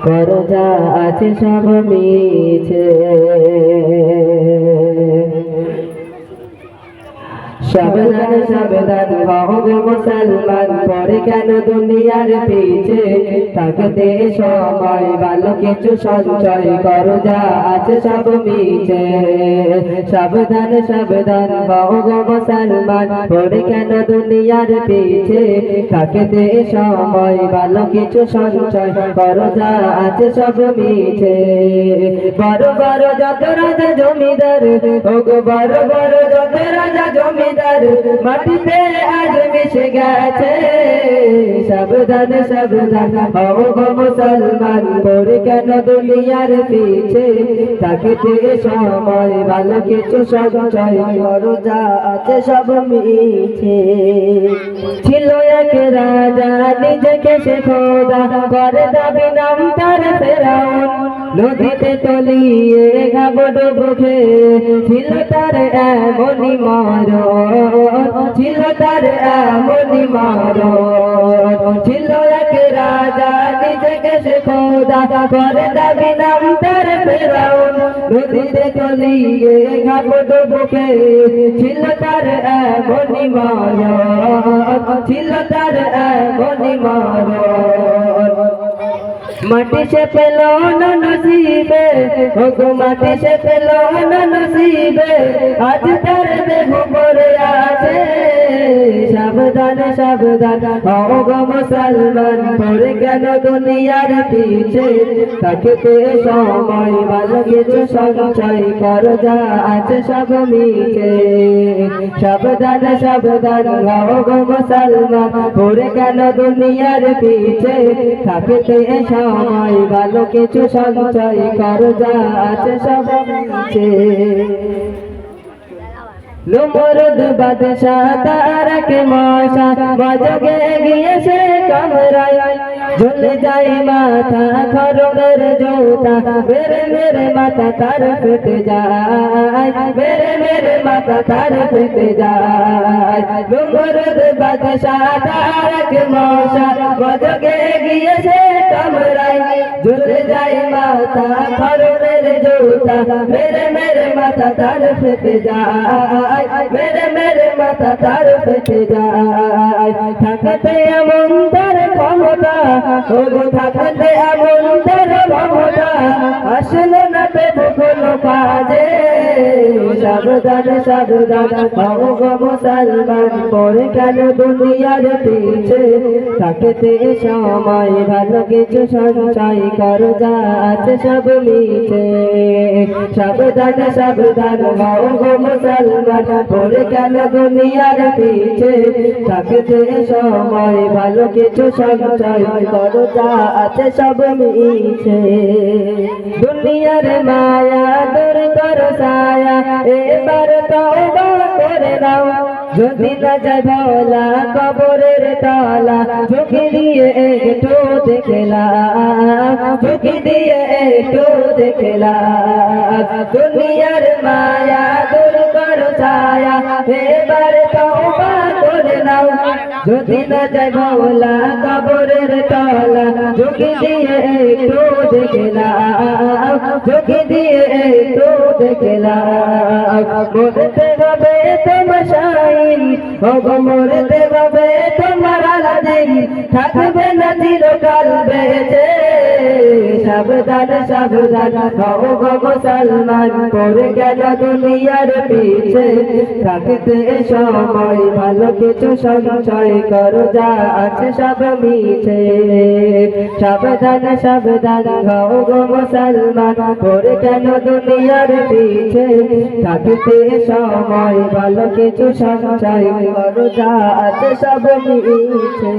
করো যা আছে সব মিছে। সাবধান সাবধান হও গো মুসলমান, পড়ে কেন দুনিয়ার পিছে? থাকতে সময় ভালো কিছু সঞ্চয় করো, যা আছে সব মিছে। সাবধান সাবধান হও গো মুসলমান, পড়ে কেন দুনিয়ার পিছে? থাকতে সময় ভালো কিছু সঞ্চয় করো, যা আছে সব মিছে। বড় বড় যত রাজা জমিদার, ও গো বড় বড় যত রাজা জমিদার মাটিতে আজ মিশে গেছে। সাবধান সাবধান হও গো মুসলমান, পড়ে কেন দুনিয়ার পিছে? থাকতে সময় ভালো কিছু সঞ্চয় করো, যা আছে সব মিছে। ছিল এক রাজা নিজেকে সে খোদা, করে দাবি নাম তার ফেরাউন। নদীতে তলিয়ে ঘাবড় খেয়ে ছিল তার এমনই মরণ, ছিল তার এমনই মরণ। ছিল এক রাজা নিজেকে সে খোদা, করে দাবি নাম তার ফেরাউন। নদীতে তলিয়ে ঘাবড় খেয়ে ছিল তার এমনই মরণ, ছিল তার এমনই মরণ। মাটি সে পেল না নসিবে, ও গো মাটি সে পেল না নসিবে, আজ তার দেহ পড়ে আছে। সাবধান সাবধান হও গো মুসলমান, পড়ে কেন দুনিয়ার পিছে? থাকতে সময় ভালো কিছু সঞ্চয় করো, যা আছে সব মিছে। সাবধান সাবধান হও গো মুসলমান, পড়ে কেন দুনিয়ার পিছে? থাকতে সময় ভালো কিছু সঞ্চয় করো, যা আছে সব মিছে। নমরুদ বাদশাহ তার কে মশা বাজগে গিয়েছে কামরায়, ঝুলে যায় মাথা খড়গের জোতা, মেরে মেরে মাথা তার ফেটে যায়, মেরে মেরে মাথা তার ফেটে যায়। নমরুদ বাদশাহ তার কে মশা বাজগে গিয়েছে কামরায়, ঝুলে যায় মাথা খড়গের জোতা, মেরে মেরে মাথা তার ফেটে যায়, মেরে মেরে মাথা তার ফেটে যায়। থাকতে এমন তার ক্ষমতা, ও গো থাকতে এমন তার ক্ষমতা, আসলো না পেব কোনো কাজে। সাবধান সাবধান হও গো মুসলমান, পড়ে কেন দুনিয়ার পিছে? থাকতে সময় ভালো কিছু সঞ্চয় করো, যা আছে সব মিছে। সাবধান সাবধান হও গো মুসলমান, পড়ে কেন দুনিয়ার পিছে? থাকতে সময় ভালো কিছু সঞ্চয় করো, যা আছে সব মিছে। দুনিয়ার মায়া দূর করো ছায়া, এবার তওবা করে নাও। যদি না যায় ভোলা কবরের তলা, ঝুঁকি দিয়ে একটু দেখলাম, ঝুঁকি দিয়ে একটু দেখলাম। দুনিয়ার মায়া দূর করো ছায়া, এবার তওবা করে নাও। যদি না যায় ভোলা কবরের তলা, ঝুঁকি দিয়ে একটু দেখলাম, ঝুঁকি দিয়ে একটু দেখলাম। মরতে হবে তোমার শাইন, ও গো মরতে হবে তোমার আলাদিন, থাকবে না চিরকাল বেঁচে। সাবধান সাবধান হও গো মুসলমান, পড়ে কেন দুনিয়ার পিছে? থাকতে সময় ভালো কিছু সঞ্চয় করো, যা আছে সব মিছে। সাবধান সাবধান হও গো মুসলমান, পড়ে কেন দুনিয়ার পিছে? থাকতে সময় ভালো কিছু সঞ্চয় করো, যা আছে সব মিছে।